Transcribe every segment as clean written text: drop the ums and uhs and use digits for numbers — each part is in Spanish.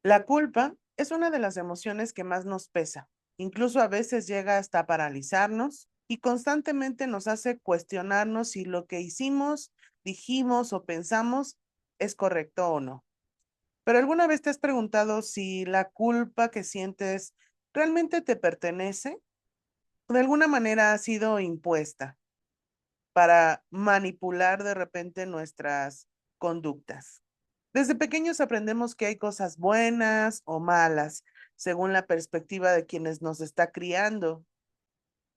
La culpa es una de las emociones que más nos pesa. Incluso a veces llega hasta paralizarnos y constantemente nos hace cuestionarnos si lo que hicimos, dijimos o pensamos es correcto o no. Pero ¿alguna vez te has preguntado si la culpa que sientes realmente te pertenece o de alguna manera ha sido impuesta para manipular de repente nuestras conductas? Desde pequeños aprendemos que hay cosas buenas o malas, según la perspectiva de quienes nos está criando.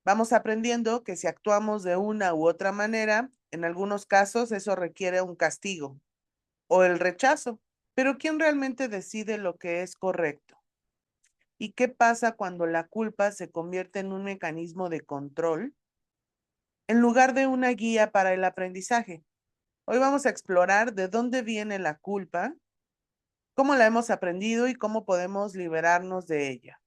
Vamos aprendiendo que si actuamos de una u otra manera, en algunos casos eso requiere un castigo o el rechazo. Pero ¿quién realmente decide lo que es correcto? ¿Y qué pasa cuando la culpa se convierte en un mecanismo de control en lugar de una guía para el aprendizaje? Hoy vamos a explorar de dónde viene la culpa, cómo la hemos aprendido y cómo podemos liberarnos de ella.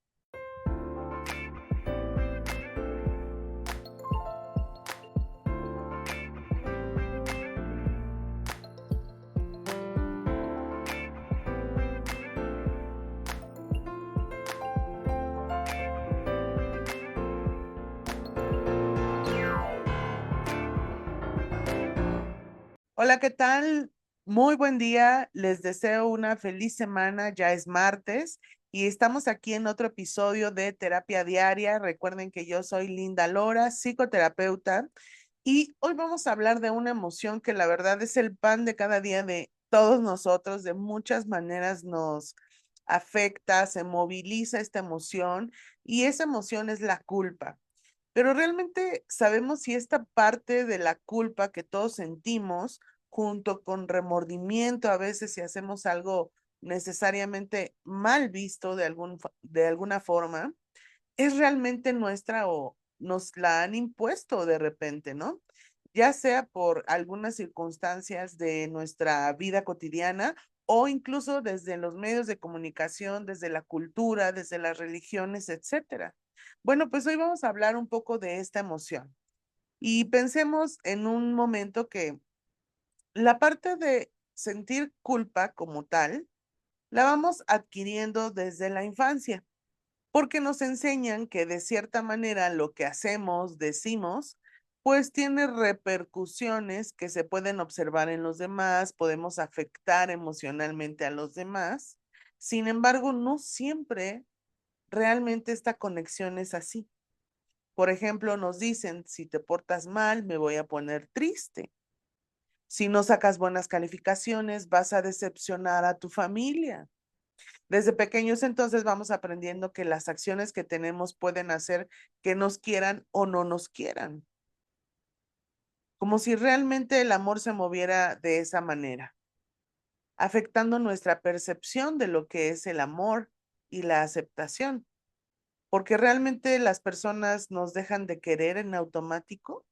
Hola, ¿qué tal? Muy buen día. Les deseo una feliz semana. Ya es martes y estamos aquí en otro episodio de Terapia Diaria. Recuerden que yo soy Linda Lora, psicoterapeuta, y hoy vamos a hablar de una emoción que la verdad es el pan de cada día de todos nosotros. De muchas maneras nos afecta, se moviliza esta emoción y esa emoción es la culpa. Pero realmente sabemos si esta parte de la culpa que todos sentimos, junto con remordimiento, a veces si hacemos algo necesariamente mal visto de alguna forma, es realmente nuestra o nos la han impuesto de repente, ¿no? Ya sea por algunas circunstancias de nuestra vida cotidiana o incluso desde los medios de comunicación, desde la cultura, desde las religiones, etcétera. Bueno, pues hoy vamos a hablar un poco de esta emoción y pensemos en un momento que la parte de sentir culpa como tal, la vamos adquiriendo desde la infancia porque nos enseñan que de cierta manera lo que hacemos, decimos, pues tiene repercusiones que se pueden observar en los demás, podemos afectar emocionalmente a los demás. Sin embargo, no siempre realmente esta conexión es así. Por ejemplo, nos dicen, si te portas mal, me voy a poner triste. Si no sacas buenas calificaciones, vas a decepcionar a tu familia. Desde pequeños entonces vamos aprendiendo que las acciones que tenemos pueden hacer que nos quieran o no nos quieran, como si realmente el amor se moviera de esa manera, afectando nuestra percepción de lo que es el amor y la aceptación, porque realmente las personas nos dejan de querer en automático.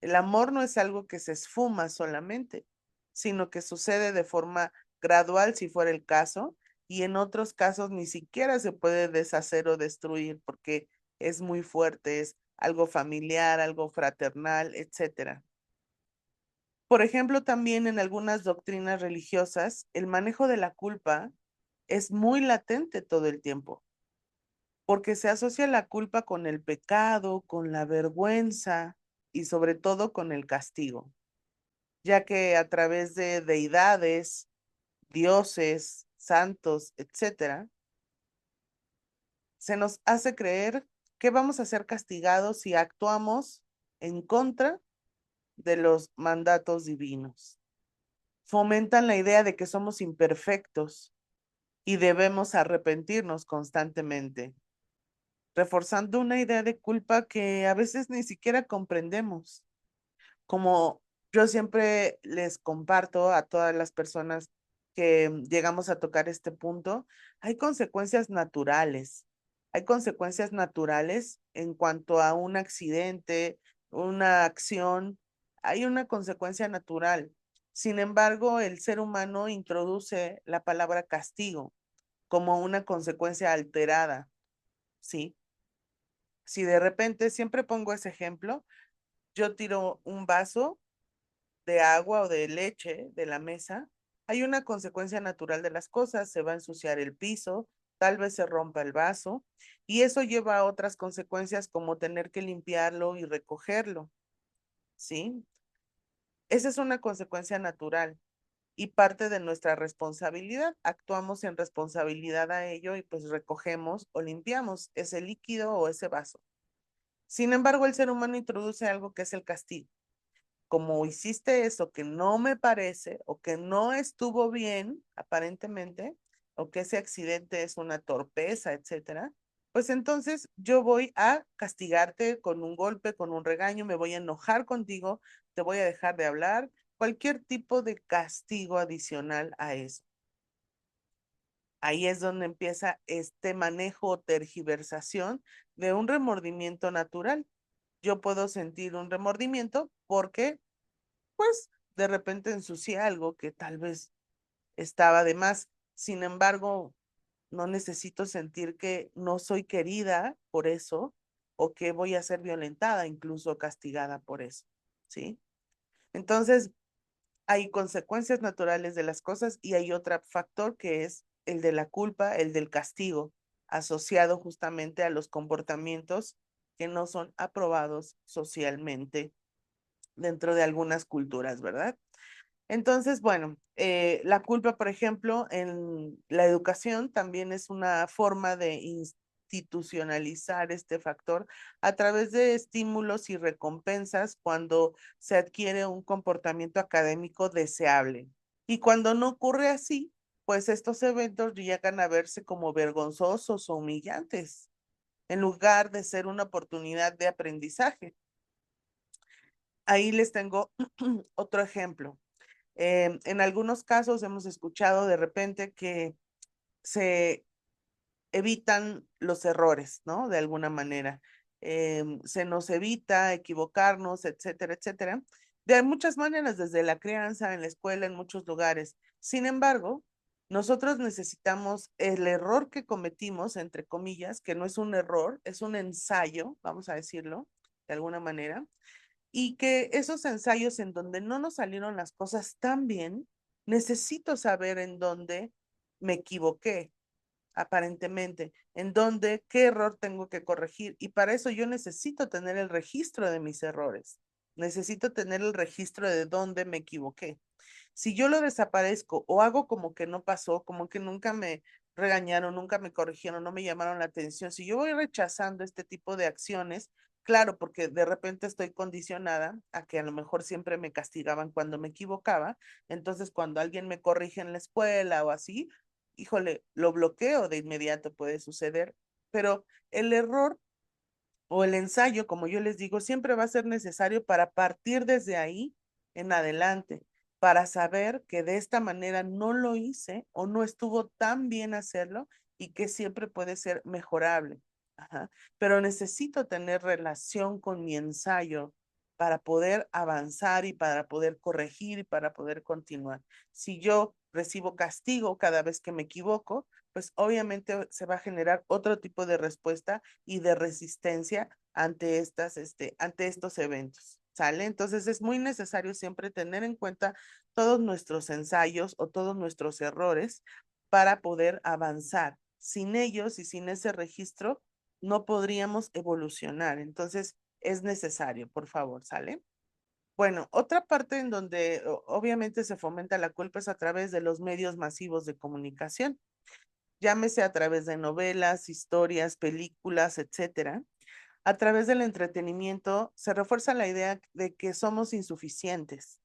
El amor no es algo que se esfuma solamente, sino que sucede de forma gradual si fuera el caso, y en otros casos ni siquiera se puede deshacer o destruir porque es muy fuerte, es algo familiar, algo fraternal, etcétera. Por ejemplo, también en algunas doctrinas religiosas, el manejo de la culpa es muy latente todo el tiempo, porque se asocia la culpa con el pecado, con la vergüenza y sobre todo con el castigo, ya que a través de deidades, dioses, santos, etcétera, se nos hace creer que vamos a ser castigados si actuamos en contra de los mandatos divinos. Fomentan la idea de que somos imperfectos y debemos arrepentirnos constantemente, reforzando una idea de culpa que a veces ni siquiera comprendemos. Como yo siempre les comparto a todas las personas que llegamos a tocar este punto, hay consecuencias naturales. Hay consecuencias naturales en cuanto a un accidente, una acción, hay una consecuencia natural. Sin embargo, el ser humano introduce la palabra castigo como una consecuencia alterada, ¿sí? Si de repente, siempre pongo ese ejemplo, yo tiro un vaso de agua o de leche de la mesa Hay una consecuencia natural de las cosas, se va a ensuciar el piso, tal vez se rompa el vaso, y eso lleva a otras consecuencias como tener que limpiarlo y recogerlo, ¿sí? Esa es una consecuencia natural y parte de nuestra responsabilidad. Actuamos en responsabilidad a ello y pues recogemos o limpiamos ese líquido o ese vaso. Sin embargo, el ser humano introduce algo que es el castigo. Como hiciste eso que no me parece o que no estuvo bien, aparentemente, o que ese accidente es una torpeza, etcétera, pues entonces yo voy a castigarte con un golpe, con un regaño, me voy a enojar contigo, te voy a dejar de hablar, cualquier tipo de castigo adicional a eso. Ahí es donde empieza este manejo o tergiversación de un remordimiento natural. Yo puedo sentir un remordimiento porque pues de repente ensucié algo que tal vez estaba de más. Sin embargo, no necesito sentir que no soy querida por eso o que voy a ser violentada, incluso castigada por eso, ¿sí? Entonces, hay consecuencias naturales de las cosas y hay otro factor que es el de la culpa, el del castigo, asociado justamente a los comportamientos que no son aprobados socialmente dentro de algunas culturas, ¿verdad? Entonces, bueno, la culpa, por ejemplo, en la educación también es una forma de institucionalizar este factor a través de estímulos y recompensas cuando se adquiere un comportamiento académico deseable. Y cuando no ocurre así, pues estos eventos llegan a verse como vergonzosos o humillantes, en lugar de ser una oportunidad de aprendizaje. Ahí les tengo otro ejemplo. En algunos casos hemos escuchado de repente que se evitan los errores, ¿no? De alguna manera. Se nos evita equivocarnos, etcétera, etcétera. De muchas maneras, desde la crianza, en la escuela, en muchos lugares. Sin embargo, nosotros necesitamos el error que cometimos, entre comillas, que no es un error, es un ensayo, vamos a decirlo, de alguna manera y que esos ensayos en donde no nos salieron las cosas tan bien, necesito saber en dónde me equivoqué, aparentemente, en dónde, qué error tengo que corregir. Y para eso yo necesito tener el registro de mis errores. Necesito tener el registro de dónde me equivoqué. Si yo lo desaparezco o hago como que no pasó, como que nunca me regañaron, nunca me corrigieron, no me llamaron la atención, si yo voy rechazando este tipo de acciones, claro, porque de repente estoy condicionada a que a lo mejor siempre me castigaban cuando me equivocaba, entonces cuando alguien me corrige en la escuela o así, híjole, lo bloqueo de inmediato, puede suceder, pero el error o el ensayo, como yo les digo, siempre va a ser necesario para partir desde ahí en adelante, para saber que de esta manera no lo hice o no estuvo tan bien hacerlo y que siempre puede ser mejorable. Ajá. Pero necesito tener relación con mi ensayo para poder avanzar y para poder corregir y para poder continuar. Si yo recibo castigo cada vez que me equivoco, pues obviamente se va a generar otro tipo de respuesta y de resistencia ante ante estos eventos. ¿Sale? Entonces es muy necesario siempre tener en cuenta todos nuestros ensayos o todos nuestros errores para poder avanzar. Sin ellos y sin ese registro, no podríamos evolucionar. Entonces es necesario, por favor, ¿sale? Bueno, otra parte en donde obviamente se fomenta la culpa es a través de los medios masivos de comunicación, llámese a través de novelas, historias, películas, etcétera. A través del entretenimiento se refuerza la idea de que somos insuficientes,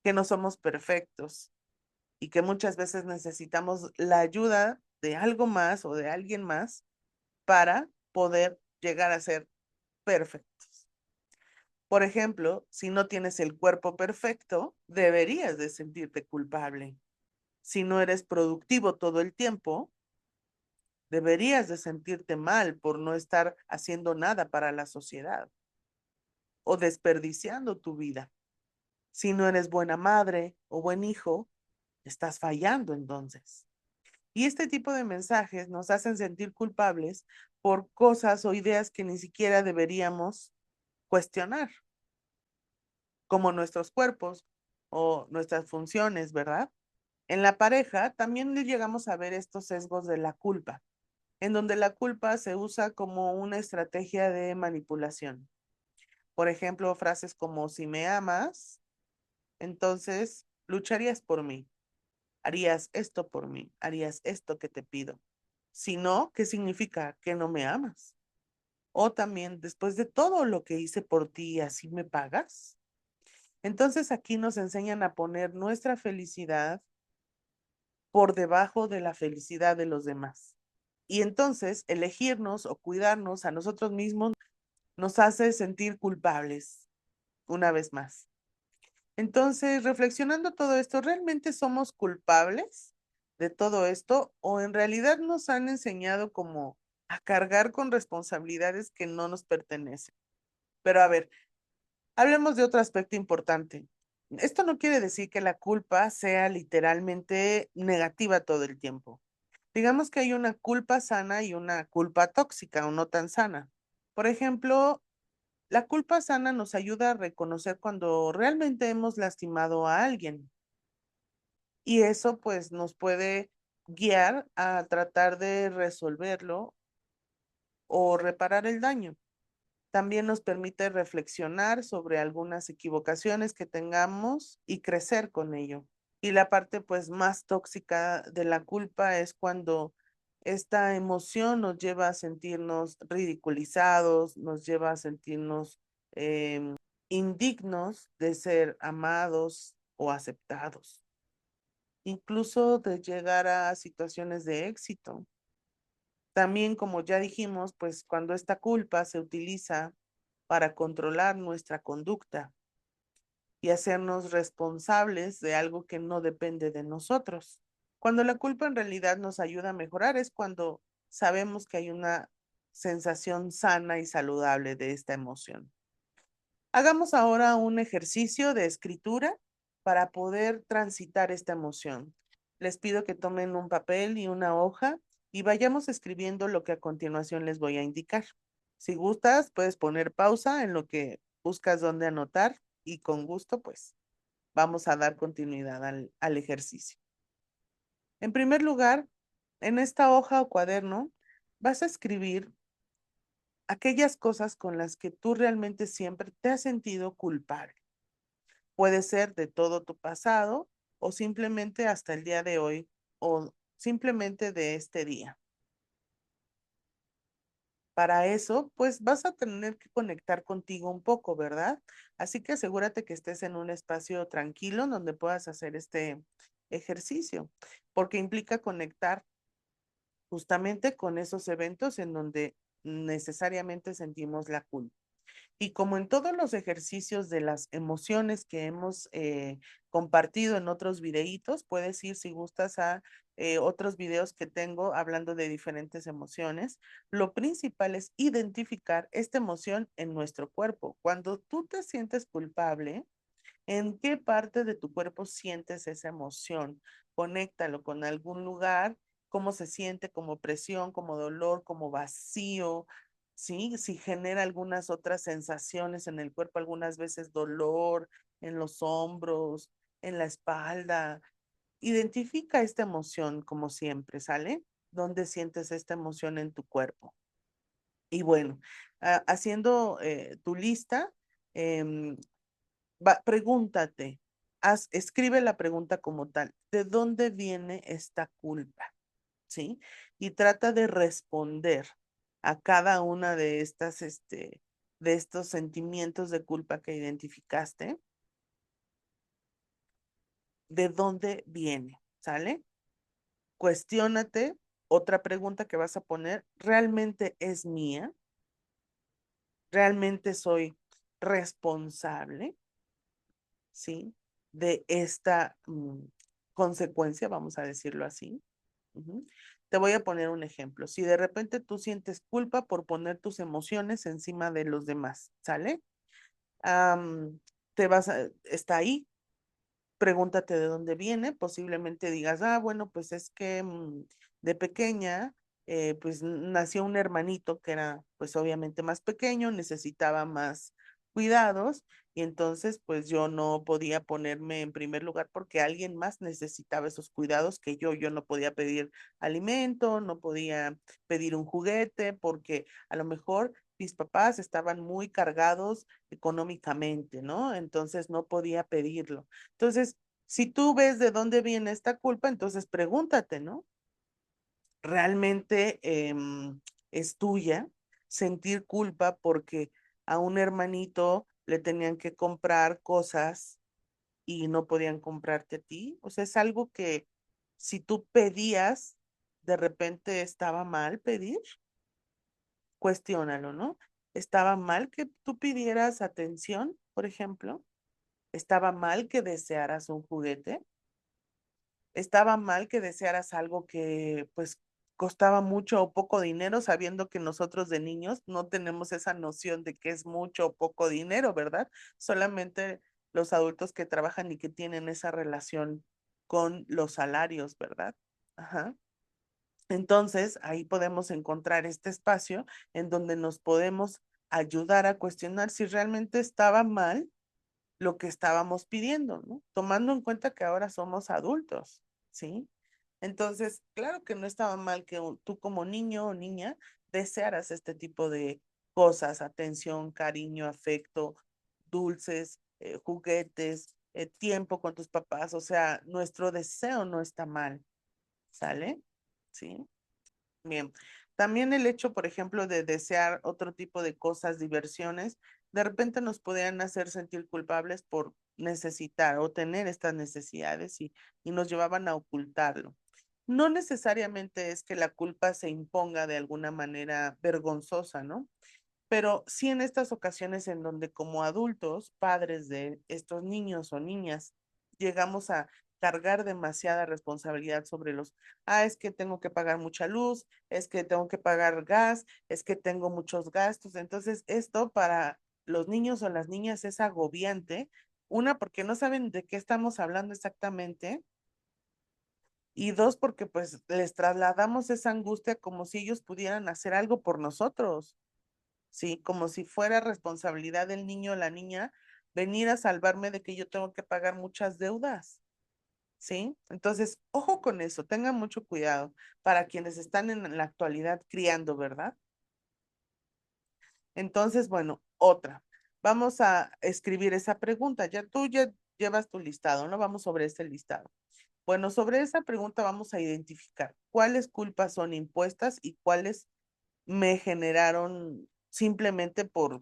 que no somos perfectos y que muchas veces necesitamos la ayuda de algo más o de alguien más para poder llegar a ser perfectos. Por ejemplo, si no tienes el cuerpo perfecto, deberías de sentirte culpable. Si no eres productivo todo el tiempo, deberías de sentirte mal por no estar haciendo nada para la sociedad o desperdiciando tu vida. Si no eres buena madre o buen hijo, estás fallando entonces. Y este tipo de mensajes nos hacen sentir culpables por cosas o ideas que ni siquiera deberíamos cuestionar, como nuestros cuerpos, o nuestras funciones, ¿verdad? En la pareja también llegamos a ver estos sesgos de la culpa, en donde la culpa se usa como una estrategia de manipulación. Por ejemplo, frases como si me amas, entonces lucharías por mí, harías esto por mí, harías esto que te pido. Si no, ¿qué significa? Que no me amas. O también, después de todo lo que hice por ti, ¿así me pagas? Entonces aquí nos enseñan a poner nuestra felicidad por debajo de la felicidad de los demás. Y entonces elegirnos o cuidarnos a nosotros mismos nos hace sentir culpables una vez más. Entonces, reflexionando todo esto, ¿realmente somos culpables de todo esto o en realidad nos han enseñado como a cargar con responsabilidades que no nos pertenecen? Pero a ver, hablemos de otro aspecto importante. Esto no quiere decir que la culpa sea literalmente negativa todo el tiempo. Digamos que hay una culpa sana y una culpa tóxica o no tan sana. Por ejemplo, la culpa sana nos ayuda a reconocer cuando realmente hemos lastimado a alguien y eso pues nos puede guiar a tratar de resolverlo o reparar el daño. También nos permite reflexionar sobre algunas equivocaciones que tengamos y crecer con ello. Y la parte pues más tóxica de la culpa es cuando esta emoción nos lleva a sentirnos ridiculizados, nos lleva a sentirnos indignos de ser amados o aceptados, incluso de llegar a situaciones de éxito. También, como ya dijimos, pues cuando esta culpa se utiliza para controlar nuestra conducta y hacernos responsables de algo que no depende de nosotros. Cuando la culpa en realidad nos ayuda a mejorar es cuando sabemos que hay una sensación sana y saludable de esta emoción. Hagamos ahora un ejercicio de escritura para poder transitar esta emoción. Les pido que tomen un papel y una hoja y vayamos escribiendo lo que a continuación les voy a indicar. Si gustas, puedes poner pausa en lo que buscas dónde anotar y con gusto, pues vamos a dar continuidad al ejercicio. En primer lugar, en esta hoja o cuaderno vas a escribir aquellas cosas con las que tú realmente siempre te has sentido culpable. Puede ser de todo tu pasado o simplemente hasta el día de hoy o simplemente de este día. Para eso, pues vas a tener que conectar contigo un poco, ¿verdad? Así que asegúrate que estés en un espacio tranquilo donde puedas hacer este ejercicio, porque implica conectar justamente con esos eventos en donde necesariamente sentimos la culpa. Y como en todos los ejercicios de las emociones que hemos compartido en otros videitos, puedes ir si gustas a otros videos que tengo hablando de diferentes emociones. Lo principal es identificar esta emoción en nuestro cuerpo. Cuando tú te sientes culpable, ¿en qué parte de tu cuerpo sientes esa emoción? Conéctalo con algún lugar, cómo se siente, como presión, como dolor, como vacío, ¿sí? Si genera algunas otras sensaciones en el cuerpo, algunas veces dolor en los hombros, en la espalda. Identifica esta emoción como siempre, ¿sale? ¿Dónde sientes esta emoción en tu cuerpo? Y bueno, haciendo tu lista, em, pregúntate, escribe la pregunta como tal, ¿de dónde viene esta culpa? ¿Sí? Y trata de responder a cada una de de estos sentimientos de culpa que identificaste, ¿de dónde viene? ¿Sale? Cuestiónate, otra pregunta que vas a poner, ¿realmente es mía? ¿Realmente soy responsable? ¿Sí? De esta consecuencia, vamos a decirlo así. Ujú. Te voy a poner un ejemplo. Si de repente tú sientes culpa por poner tus emociones encima de los demás, ¿sale? Está ahí, pregúntate de dónde viene, posiblemente digas, bueno, pues es que de pequeña, pues nació un hermanito que era pues obviamente más pequeño, necesitaba más cuidados y entonces pues yo no podía ponerme en primer lugar porque alguien más necesitaba esos cuidados que yo no podía pedir alimento, no podía pedir un juguete porque a lo mejor mis papás estaban muy cargados económicamente, ¿no? Entonces no podía pedirlo. Entonces, si tú ves de dónde viene esta culpa, entonces pregúntate, ¿no? ¿Realmente es tuya sentir culpa porque a un hermanito le tenían que comprar cosas y no podían comprarte a ti? O sea, es algo que si tú pedías, de repente estaba mal pedir. Cuestiónalo, ¿no? ¿Estaba mal que tú pidieras atención, por ejemplo? ¿Estaba mal que desearas un juguete? ¿Estaba mal que desearas algo que pues costaba mucho o poco dinero, sabiendo que nosotros de niños no tenemos esa noción de que es mucho o poco dinero, ¿verdad? Solamente los adultos que trabajan y que tienen esa relación con los salarios, ¿verdad? Ajá. Entonces, ahí podemos encontrar este espacio en donde nos podemos ayudar a cuestionar si realmente estaba mal lo que estábamos pidiendo, ¿no? Tomando en cuenta que ahora somos adultos, ¿sí? Entonces, claro que no estaba mal que tú como niño o niña desearas este tipo de cosas, atención, cariño, afecto, dulces, juguetes, tiempo con tus papás, o sea, nuestro deseo no está mal, ¿sale? ¿Sí? Bien. También el hecho, por ejemplo, de desear otro tipo de cosas, diversiones, de repente nos podían hacer sentir culpables por necesitar o tener estas necesidades y nos llevaban a ocultarlo. No necesariamente es que la culpa se imponga de alguna manera vergonzosa, ¿no? Pero sí en estas ocasiones en donde como adultos, padres de estos niños o niñas, llegamos a cargar demasiada responsabilidad sobre es que tengo que pagar mucha luz, es que tengo que pagar gas, es que tengo muchos gastos. Entonces, esto para los niños o las niñas es agobiante. Una, porque no saben de qué estamos hablando exactamente. Y dos, porque pues les trasladamos esa angustia como si ellos pudieran hacer algo por nosotros. ¿Sí? Como si fuera responsabilidad del niño o la niña venir a salvarme de que yo tengo que pagar muchas deudas, ¿sí? Entonces, ojo con eso, tengan mucho cuidado para quienes están en la actualidad criando, ¿verdad? Entonces, bueno, otra. Vamos a escribir esa pregunta. Ya tú ya llevas tu listado, ¿no? Vamos sobre este listado. Bueno, sobre esa pregunta vamos a identificar cuáles culpas son impuestas y cuáles me generaron simplemente por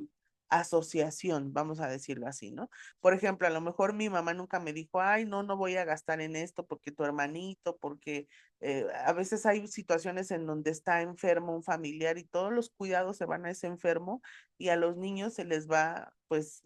asociación, vamos a decirlo así, ¿no? Por ejemplo, a lo mejor mi mamá nunca me dijo, ay, no, no voy a gastar en esto porque tu hermanito, porque a veces hay situaciones en donde está enfermo un familiar y todos los cuidados se van a ese enfermo y a los niños se les va, pues,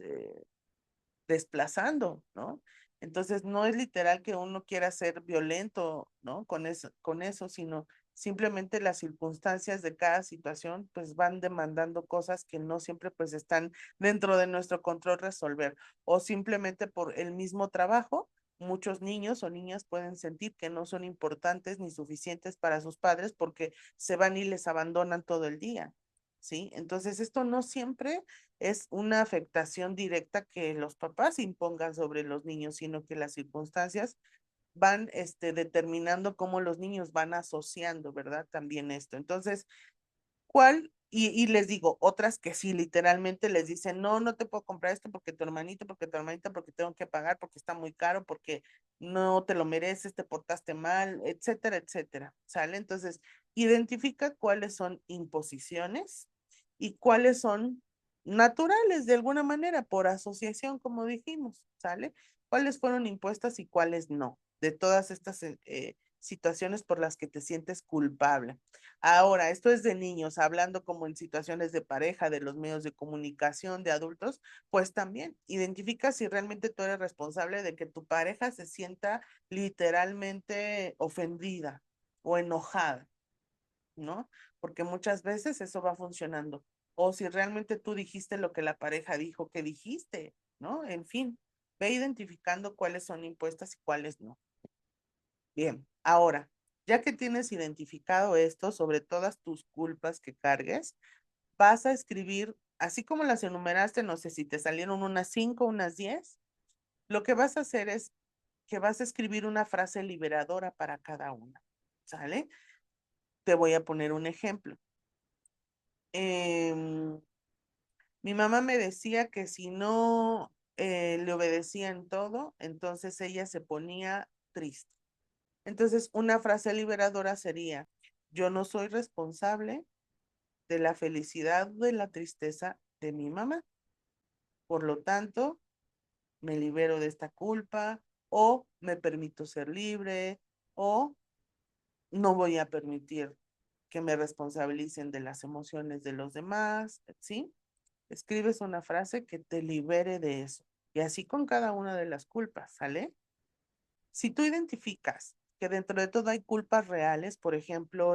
desplazando, ¿no? Entonces, no es literal que uno quiera ser violento, ¿no? Con eso, sino simplemente las circunstancias de cada situación, pues van demandando cosas que no siempre pues están dentro de nuestro control resolver. O simplemente por el mismo trabajo, muchos niños o niñas pueden sentir que no son importantes ni suficientes para sus padres porque se van y les abandonan todo el día. ¿Sí? Entonces, esto no siempre es una afectación directa que los papás impongan sobre los niños, sino que las circunstancias van determinando cómo los niños van asociando, ¿verdad? También esto. Entonces, ¿cuál? Y les digo, otras que sí, literalmente les dicen, no, no te puedo comprar esto porque tu hermanito, porque tu hermanita, porque tengo que pagar, porque está muy caro, porque no te lo mereces, te portaste mal, etcétera, etcétera. ¿Sale? Entonces, identifica cuáles son imposiciones y cuáles son naturales de alguna manera, por asociación, como dijimos, ¿sale? ¿Cuáles fueron impuestas y cuáles no? De todas estas situaciones por las que te sientes culpable. Ahora, esto es de niños, hablando como en situaciones de pareja, de los medios de comunicación, de adultos, pues también identifica si realmente tú eres responsable de que tu pareja se sienta literalmente ofendida o enojada, ¿no? Porque muchas veces eso va funcionando. O si realmente tú dijiste lo que la pareja dijo que dijiste, ¿no? En fin, ve identificando cuáles son impuestas y cuáles no. Bien, ahora, ya que tienes identificado esto sobre todas tus culpas que cargues, vas a escribir así como las enumeraste, no sé si te salieron unas 5, unas 10, lo que vas a hacer es que vas a escribir una frase liberadora para cada una, ¿sale? Te voy a poner un ejemplo. Em, Mi mamá me decía que si no le obedecía en todo, entonces ella se ponía triste. Entonces, una frase liberadora sería, yo no soy responsable de la felicidad o de la tristeza de mi mamá. Por lo tanto, me libero de esta culpa o me permito ser libre o no voy a permitir que me responsabilicen de las emociones de los demás, ¿sí? Escribes una frase que te libere de eso. Y así con cada una de las culpas, ¿sale? Si tú identificas que dentro de todo hay culpas reales, por ejemplo,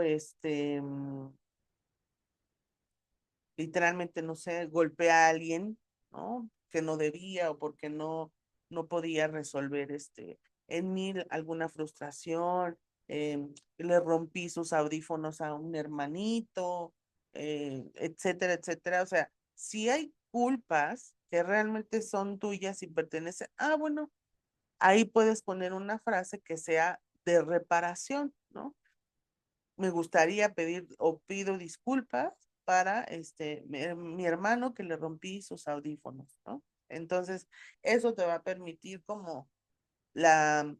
literalmente, no sé, golpea a alguien, ¿no? Que no debía o porque no podía resolver en mí alguna frustración, le rompí sus audífonos a un hermanito, etcétera, etcétera. O sea, si hay culpas que realmente son tuyas y pertenecen, bueno, ahí puedes poner una frase que sea de reparación, ¿no? Me gustaría pedir o pido disculpas para mi hermano que le rompí sus audífonos, ¿no? Entonces, eso te va a permitir como la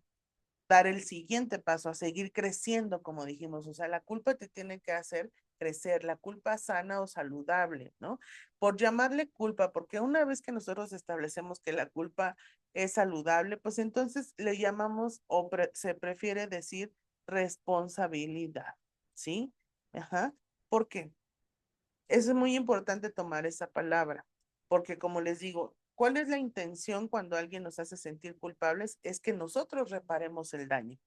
dar el siguiente paso, a seguir creciendo, como dijimos. O sea, la culpa te tiene que hacer crecer, la culpa sana o saludable, ¿no? Por llamarle culpa, porque una vez que nosotros establecemos que la culpa es saludable, pues entonces le llamamos o se prefiere decir responsabilidad, ¿sí? Ajá. ¿Por qué? Es muy importante tomar esa palabra, porque como les digo, ¿cuál es la intención cuando alguien nos hace sentir culpables? Es que nosotros reparemos el daño,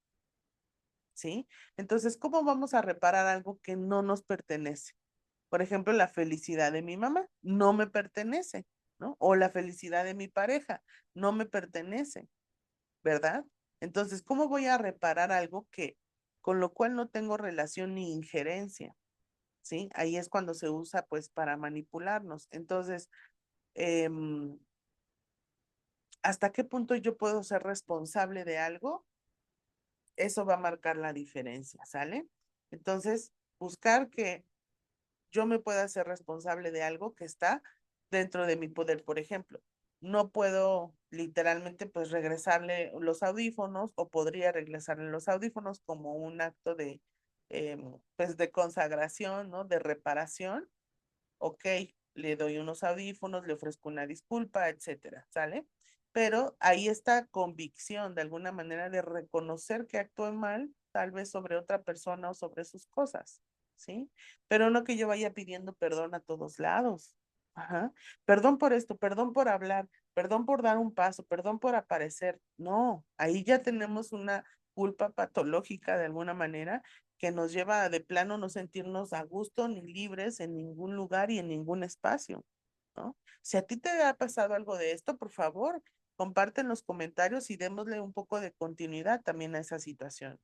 ¿sí? Entonces, ¿cómo vamos a reparar algo que no nos pertenece? Por ejemplo, la felicidad de mi mamá no me pertenece, ¿no? O la felicidad de mi pareja no me pertenece, ¿verdad? Entonces, ¿cómo voy a reparar algo que con lo cual no tengo relación ni injerencia? ¿Sí? Ahí es cuando se usa pues para manipularnos. Entonces, em, ¿hasta qué punto yo puedo ser responsable de algo? Eso va a marcar la diferencia, ¿sale? Entonces, buscar que yo me pueda ser responsable de algo que está dentro de mi poder. Por ejemplo, no puedo literalmente pues regresarle los audífonos o podría regresarle los audífonos como un acto de pues de consagración, ¿no? De reparación. Ok, le doy unos audífonos, le ofrezco una disculpa, etcétera, ¿sale? Pero ahí está convicción de alguna manera de reconocer que actué mal, tal vez sobre otra persona o sobre sus cosas, ¿sí? Pero no que yo vaya pidiendo perdón a todos lados. Ajá. Perdón por esto, perdón por hablar, perdón por dar un paso, perdón por aparecer. No, ahí ya tenemos una culpa patológica de alguna manera que nos lleva a de plano no sentirnos a gusto ni libres en ningún lugar y en ningún espacio, ¿no? Si a ti te ha pasado algo de esto, por favor, comparte en los comentarios y démosle un poco de continuidad también a esa situación.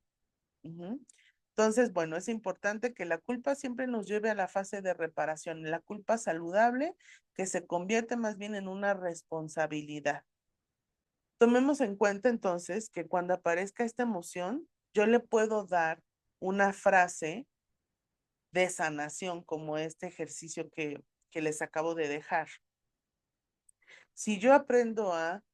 Ujú. Entonces, bueno, es importante que la culpa siempre nos lleve a la fase de reparación, la culpa saludable que se convierte más bien en una responsabilidad. Tomemos en cuenta entonces que cuando aparezca esta emoción, yo le puedo dar una frase de sanación como este ejercicio que les acabo de dejar. Si yo aprendo a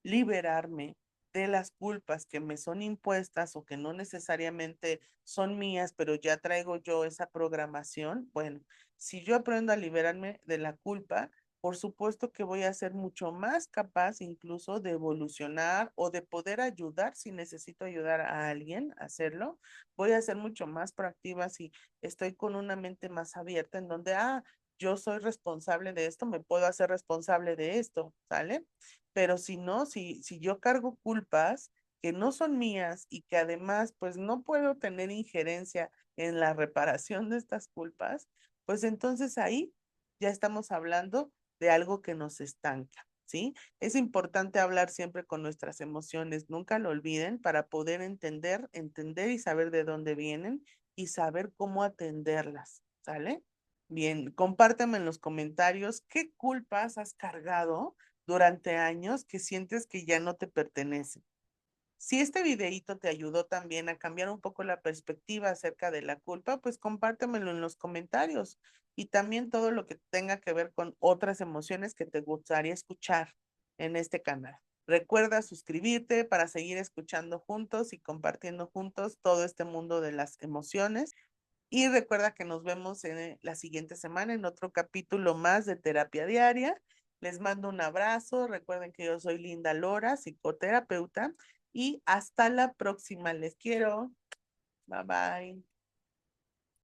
liberarme de las culpas que me son impuestas o que no necesariamente son mías, pero ya traigo yo esa programación. Bueno, si yo aprendo a liberarme de la culpa, por supuesto que voy a ser mucho más capaz incluso de evolucionar o de poder ayudar si necesito ayudar a alguien a hacerlo. Voy a ser mucho más proactiva si estoy con una mente más abierta en donde, yo soy responsable de esto, me puedo hacer responsable de esto, ¿sale? Pero si no, si yo cargo culpas que no son mías y que además pues no puedo tener injerencia en la reparación de estas culpas, pues entonces ahí ya estamos hablando de algo que nos estanca, ¿sí? Es importante hablar siempre con nuestras emociones, nunca lo olviden, para poder entender y saber de dónde vienen y saber cómo atenderlas, ¿sale? Bien, compárteme en los comentarios qué culpas has cargado durante años que sientes que ya no te pertenecen. Si este videíto te ayudó también a cambiar un poco la perspectiva acerca de la culpa, pues compártemelo en los comentarios y también todo lo que tenga que ver con otras emociones que te gustaría escuchar en este canal. Recuerda suscribirte para seguir escuchando juntos y compartiendo juntos todo este mundo de las emociones. Y recuerda que nos vemos en la siguiente semana en otro capítulo más de Terapia Diaria. Les mando un abrazo. Recuerden que yo soy Linda Lora, psicoterapeuta, y hasta la próxima. Les quiero. Bye bye.